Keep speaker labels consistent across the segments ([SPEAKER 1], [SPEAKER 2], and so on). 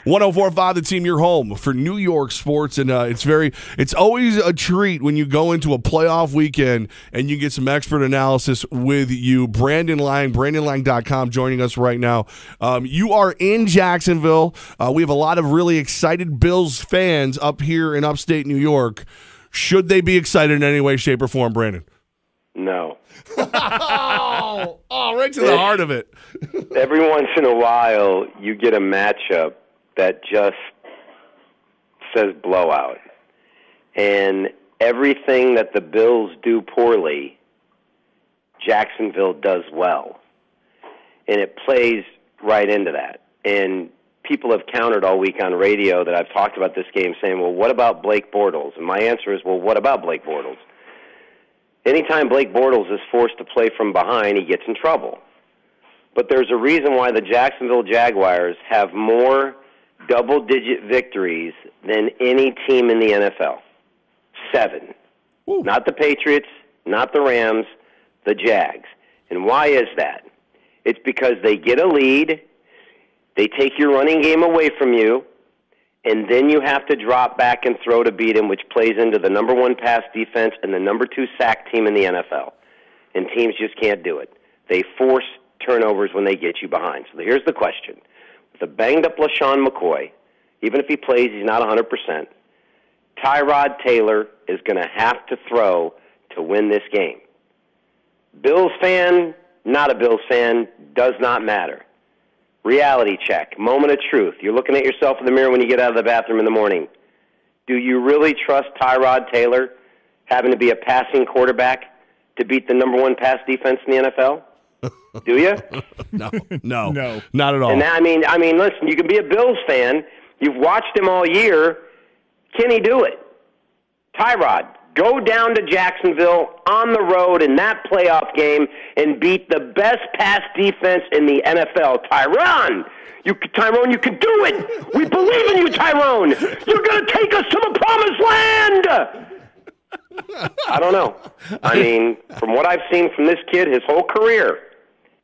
[SPEAKER 1] 104.5 The Team, your home for New York sports, and it's always a treat when you go into a playoff weekend and you get some expert analysis with you. Brandon Laing, BrandonLaing.com, joining us right now. You are in Jacksonville. We have a lot of really excited Bills fans up here in upstate New York. Should they be excited in any way, shape, or form, Brandon?
[SPEAKER 2] No.
[SPEAKER 1] Right to the heart of it.
[SPEAKER 2] Every once in a while, you get a matchup that just says blowout. And everything that the Bills do poorly, Jacksonville does well. And it plays right into that. And people have countered all week on radio that I've talked about this game saying, well, what about Blake Bortles? And my answer is, well, what about Blake Bortles? Anytime Blake Bortles is forced to play from behind, he gets in trouble. But there's a reason why the Jacksonville Jaguars have more double-digit victories than any team in the NFL. 7.
[SPEAKER 1] Ooh.
[SPEAKER 2] Not the Patriots, not the Rams, the Jags. And why is that? It's because they get a lead, they take your running game away from you, and then you have to drop back and throw to beat him, which plays into the number 1 pass defense and the number 2 sack team in the NFL. And teams just can't do it. They force turnovers when they get you behind. So here's the question. With a banged-up LaShawn McCoy, even if he plays, he's not 100%, Tyrod Taylor is going to have to throw to win this game. Bills fan, not a Bills fan, does not matter. Reality check, moment of truth. You're looking at yourself in the mirror when you get out of the bathroom in the morning. Do you really trust Tyrod Taylor having to be a passing quarterback to beat the number 1 pass defense in the NFL? Do you?
[SPEAKER 1] No, not at all.
[SPEAKER 2] And I mean, listen, you can be a Bills fan. You've watched him all year. Can he do it? Tyrod, go down to Jacksonville on the road in that playoff game and beat the best pass defense in the NFL. Tyrone, you can do it. We believe in you, Tyrone. You're going to take us to the promised land. I don't know. I mean, from what I've seen from this kid, his whole career,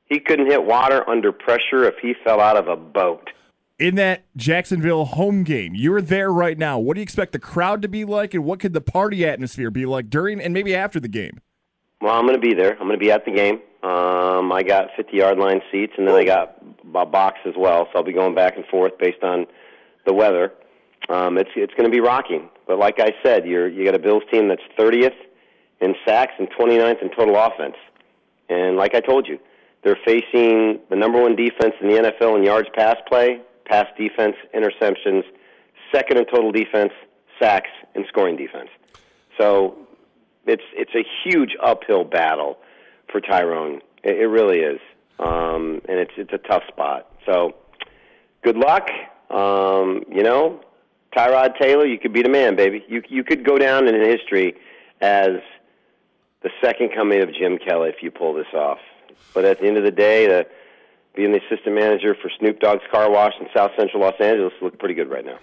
[SPEAKER 2] he couldn't hit water under pressure if he fell out of a boat.
[SPEAKER 3] In that Jacksonville home game, you're there right now. What do you expect the crowd to be like, and what could the party atmosphere be like during and maybe after the game?
[SPEAKER 2] Well, I'm going to be there. I'm going to be at the game. I got 50-yard line seats, and then I got a box as well, so I'll be going back and forth based on the weather. It's going to be rocking. But like I said, you got a Bills team that's 30th in sacks and 29th in total offense. And like I told you, they're facing the number 1 defense in the NFL in yards pass play, pass defense, interceptions, 2nd in total defense, sacks, and scoring defense. So it's a huge uphill battle for Tyrone. It really is. And it's a tough spot. So good luck. Tyrod Taylor, you could be the man, baby. You could go down in history as the second coming of Jim Kelly if you pull this off. But at the end of the day, being the assistant manager for Snoop Dogg's Car Wash in South Central Los Angeles look pretty good right now.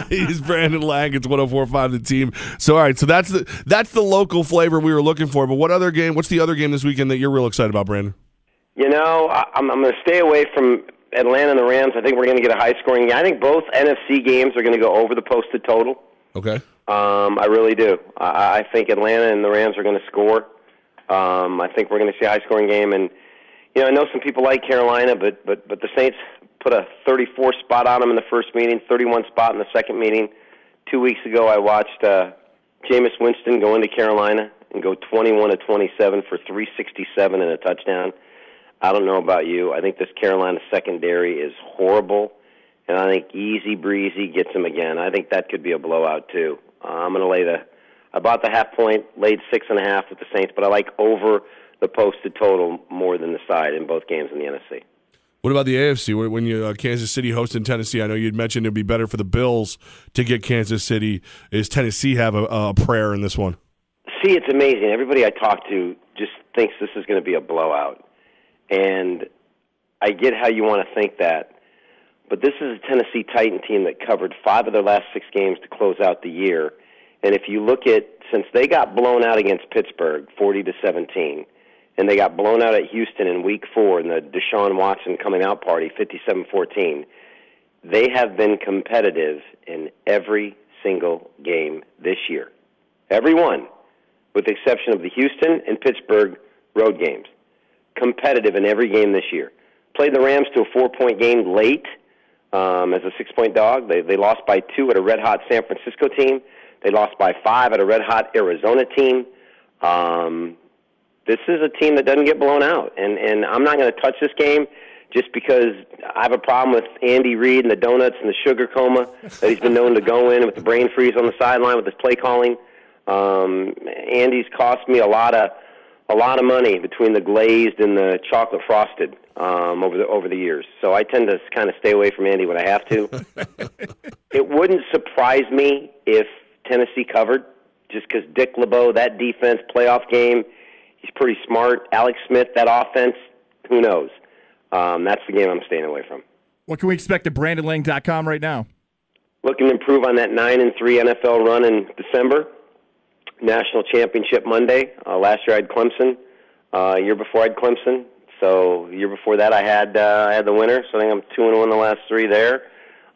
[SPEAKER 1] He's Brandon Laing. It's 104.5 The Team. So all right, so that's the local flavor we were looking for. But what's the other game this weekend that you're real excited about, Brandon?
[SPEAKER 2] I'm going to stay away from Atlanta and the Rams. I think we're going to get a high-scoring game. I think both NFC games are going to go over the posted total.
[SPEAKER 1] Okay.
[SPEAKER 2] I really do. I think Atlanta and the Rams are going to score. I think we're going to see a high-scoring game. And, I know some people like Carolina, but the Saints put a 34 spot on them in the first meeting, 31 spot in the second meeting. 2 weeks ago, I watched Jameis Winston go into Carolina and go 21 of 27 for 367 and a touchdown. I don't know about you. I think this Carolina secondary is horrible, and I think easy breezy gets them again. I think that could be a blowout too. I'm going to lay about the half point, laid 6.5 with the Saints, but I like over the posted total more than the side in both games in the NFC.
[SPEAKER 1] What about the AFC? When you Kansas City hosting Tennessee, I know you'd mentioned it'd be better for the Bills to get Kansas City. Does Tennessee have a prayer in this one?
[SPEAKER 2] See, it's amazing. Everybody I talk to just thinks this is going to be a blowout. And I get how you want to think that. But this is a Tennessee Titan team that covered 5 of their last 6 games to close out the year. And if you look at, since they got blown out against Pittsburgh, 40-17, and they got blown out at Houston in Week 4 in the Deshaun Watson coming out party, 57-14, they have been competitive in every single game this year. Every one, with the exception of the Houston and Pittsburgh road games. Competitive in every game this year. Played the Rams to a 4-point game late as a 6-point dog. They lost by 2 at a red-hot San Francisco team. They lost by 5 at a red-hot Arizona team. This is a team that doesn't get blown out. And I'm not going to touch this game just because I have a problem with Andy Reid and the donuts and the sugar coma that he's been known to go in with the brain freeze on the sideline with his play calling. Andy's cost me a lot of money between the glazed and the chocolate frosted over the years. So I tend to kind of stay away from Andy when I have to. It wouldn't surprise me if Tennessee covered, just because Dick LeBeau, that defense, playoff game, he's pretty smart. Alex Smith, that offense, who knows? That's the game I'm staying away from.
[SPEAKER 3] What can we expect at BrandonLaing.com right now?
[SPEAKER 2] Looking to improve on that 9-3 NFL run in December. National championship Monday. Last year I had Clemson. Year before I had Clemson. So year before that I had the winner. So I think I'm 2-1 the last 3 there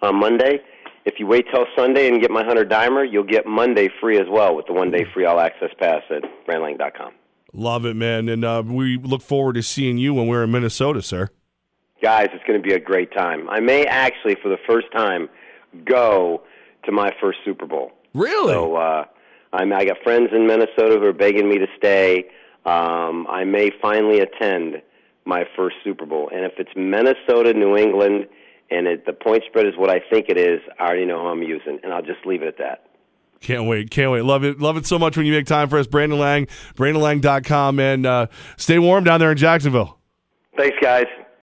[SPEAKER 2] on Monday. If you wait till Sunday and get my 100-dimer, you'll get Monday free as well with the one-day free all-access pass at BrandonLaing.com.
[SPEAKER 1] Love it, man. And we look forward to seeing you when we're in Minnesota, sir.
[SPEAKER 2] Guys, it's going to be a great time. I may actually, for the first time, go to my first Super Bowl.
[SPEAKER 1] Really?
[SPEAKER 2] So I got friends in Minnesota who are begging me to stay. I may finally attend my first Super Bowl. And if it's Minnesota, New England, and the point spread is what I think it is, I already know who I'm using, and I'll just leave it at that.
[SPEAKER 1] Can't wait. Love it so much when you make time for us. Brandon Laing, BrandonLaing.com, and stay warm down there in Jacksonville.
[SPEAKER 2] Thanks, guys.